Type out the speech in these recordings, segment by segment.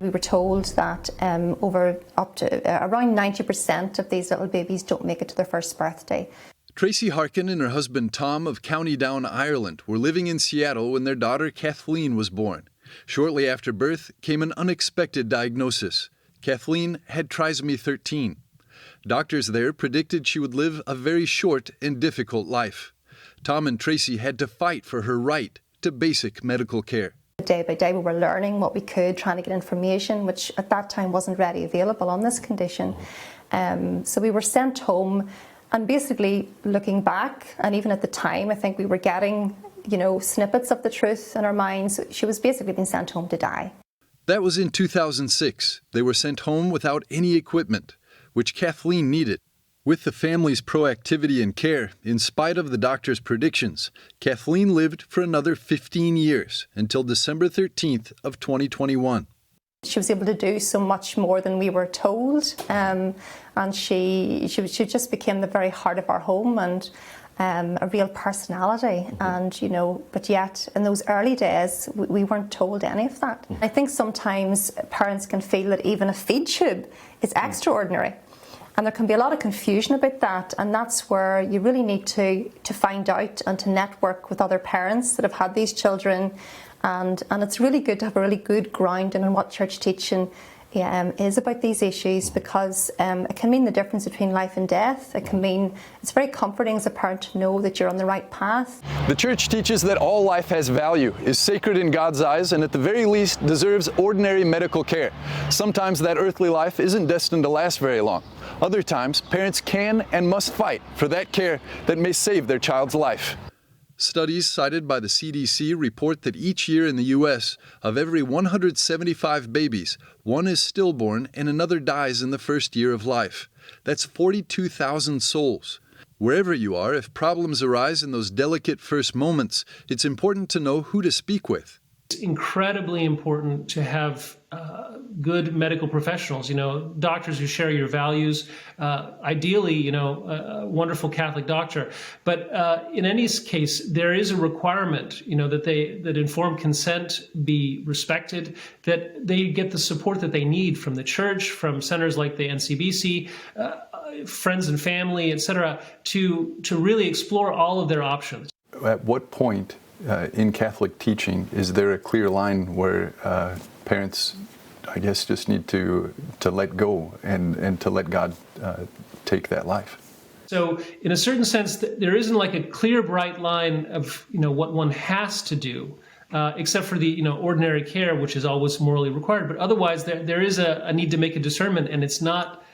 We were told that up to around 90% of these little babies don't make it to their first birthday. Tracy Harkin and her husband Tom of County Down, Ireland, were living in Seattle when their daughter Kathleen was born. Shortly after birth came an unexpected diagnosis. Kathleen had trisomy 13. Doctors there predicted she would live a very short and difficult life. Tom and Tracy had to fight for her right to basic medical care. Day by day we were learning what we could, trying to get information, which at that time wasn't readily available on this condition. So we were sent home, and basically looking back, and even at the time, I think we were getting, snippets of the truth in our minds. She was basically being sent home to die. That was in 2006. They were sent home without any equipment, which Kathleen needed. With the family's proactivity and care, in spite of the doctor's predictions, Kathleen lived for another 15 years until December 13th of 2021. She was able to do so much more than we were told, and she just became the very heart of our home and a real personality. And but yet in those early days we weren't told any of that. I think sometimes parents can feel that even a feed tube is extraordinary. And there can be a lot of confusion about that, and that's where you really need to find out and to network with other parents that have had these children, and it's really good to have a really good grounding in what church teaching is about these issues, because it can mean the difference between life and death. It can mean it's very comforting as a parent to know that you're on the right path. The church teaches that all life has value, is sacred in God's eyes, and at the very least deserves ordinary medical care. Sometimes that earthly life isn't destined to last very long. Other times, parents can and must fight for that care that may save their child's life. Studies cited by the CDC report that each year in the U.S., of every 175 babies, one is stillborn and another dies in the first year of life. That's 42,000 souls. Wherever you are, if problems arise in those delicate first moments, it's important to know who to speak with. It's incredibly important to have good medical professionals, doctors who share your values, ideally, a wonderful Catholic doctor. But in any case, there is a requirement, that informed consent be respected, that they get the support that they need from the church, from centers like the NCBC, friends and family, etc., to really explore all of their options. At what point in Catholic teaching is there a clear line where parents, I guess, just need to let go and to let God take that life? So in a certain sense, there isn't like a clear, bright line of what one has to do, except for the ordinary care, which is always morally required. But otherwise, there is a need to make a discernment, and it's not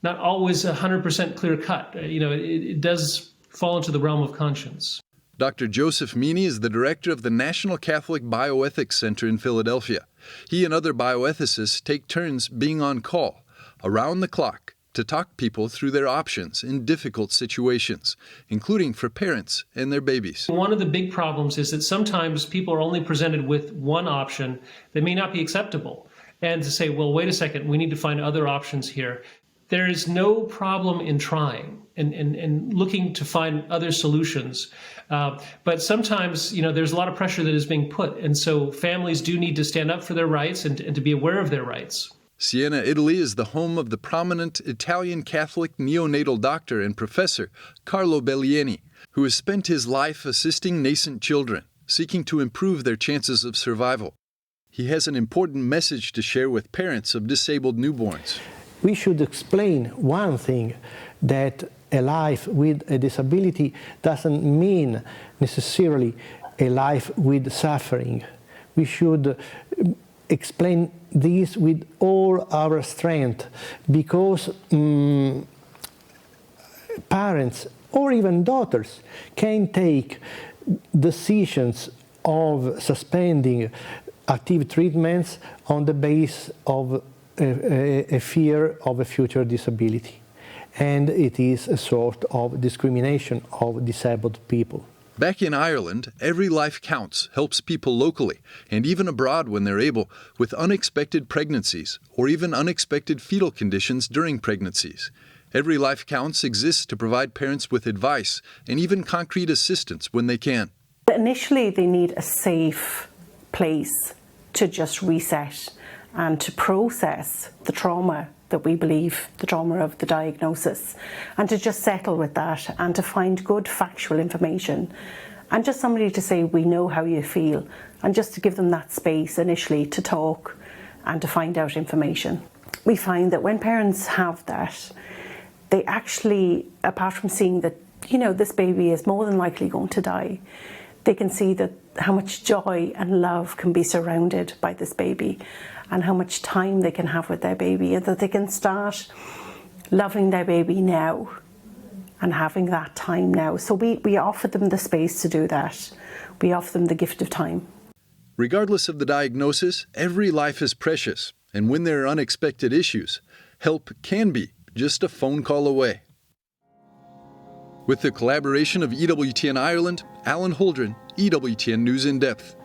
always 100% clear cut. It does fall into the realm of conscience. Dr. Joseph Meany is the director of the National Catholic Bioethics Center in Philadelphia. He and other bioethicists take turns being on call, around the clock, to talk people through their options in difficult situations, including for parents and their babies. One of the big problems is that sometimes people are only presented with one option that may not be acceptable. And to say, well, wait a second, we need to find other options here. There is no problem in trying and looking to find other solutions. But sometimes, there's a lot of pressure that is being put. And so families do need to stand up for their rights and to be aware of their rights. Siena, Italy is the home of the prominent Italian Catholic neonatal doctor and professor Carlo Bellieni, who has spent his life assisting nascent children, seeking to improve their chances of survival. He has an important message to share with parents of disabled newborns. We should explain one thing, that a life with a disability doesn't mean necessarily a life with suffering. We should explain this with all our strength, because parents or even daughters can take decisions of suspending active treatments on the basis of a fear of a future disability. And it is a sort of discrimination of disabled people. Back in Ireland, Every Life Counts helps people locally, and even abroad when they're able, with unexpected pregnancies or even unexpected fetal conditions during pregnancies. Every Life Counts exists to provide parents with advice and even concrete assistance when they can. Initially, they need a safe place to just reset and to process the trauma that we believe, the trauma of the diagnosis, and to just settle with that and to find good factual information and just somebody to say, we know how you feel, and just to give them that space initially to talk and to find out information. We find that when parents have that, they actually, apart from seeing that, you know, this baby is more than likely going to die, they can see that how much joy and love can be surrounded by this baby and how much time they can have with their baby, and that they can start loving their baby now and having that time now. So we offer them the space to do that. We offer them the gift of time. Regardless of the diagnosis, every life is precious, and when there are unexpected issues, help can be just a phone call away. With the collaboration of EWTN Ireland, Alan Holdren, EWTN News in Depth.